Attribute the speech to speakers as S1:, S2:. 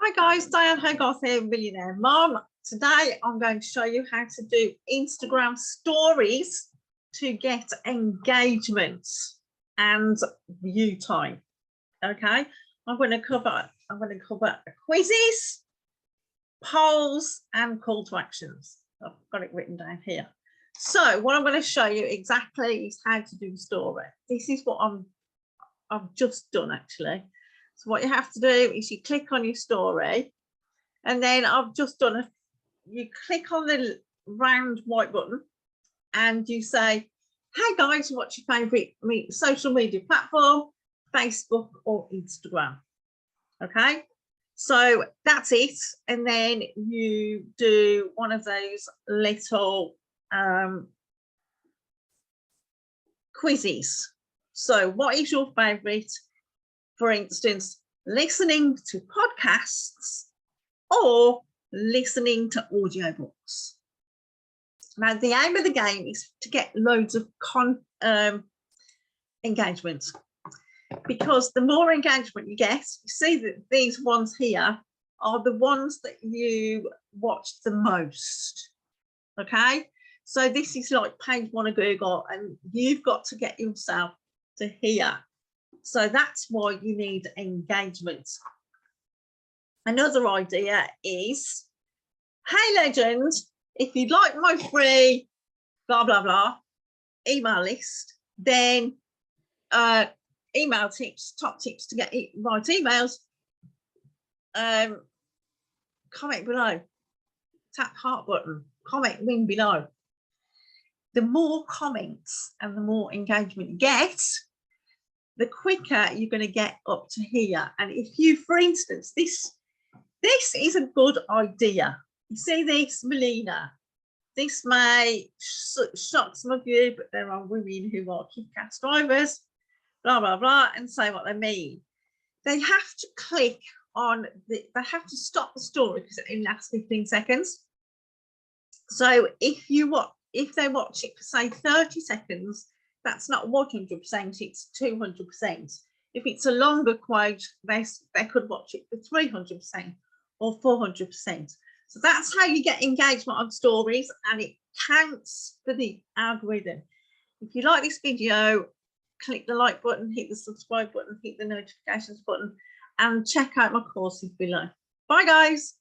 S1: Hi guys, Diane Hogarth here, Millionaire Mom. Today I'm going to show you how to do Instagram stories to get engagements and view time. Okay, I'm going to cover quizzes, polls and call to actions. I've got it written down here. So what I'm going to show you exactly is how to do the story. This is what I've just done actually. So what you have to do is you click on your story, and then I've just done you click on the round white button and you say, hey guys, what's your favorite social media platform, Facebook or Instagram? Okay, so that's it. And then you do one of those little quizzes. So what is your favorite? For instance, listening to podcasts or listening to audiobooks. Now, the aim of the game is to get loads of engagement, because the more engagement you get, you see that these ones here are the ones that you watch the most. Okay, so this is like page 1 of Google, and you've got to get yourself to here. So that's why you need engagement. Another idea is, hey legend, if you'd like my free blah blah blah email list, then email tips, top tips to get right emails, comment below, tap heart button, comment ring below. The more comments and the more engagement you get, the quicker you're going to get up to here. And if you, for instance, this is a good idea. You see this, Melina, this may shock some of you, but there are women who are kick-ass drivers, blah, blah, blah, and say what they mean. They have to click on, they have to stop the story because it only lasts 15 seconds. So if they watch it for say 30 seconds, that's not 100%, it's 200%. If it's a longer quote, they could watch it for 300% or 400%. So that's how you get engagement on stories, and it counts for the algorithm. If you like this video, click the like button, hit the subscribe button, hit the notifications button, and check out my courses below. Bye guys.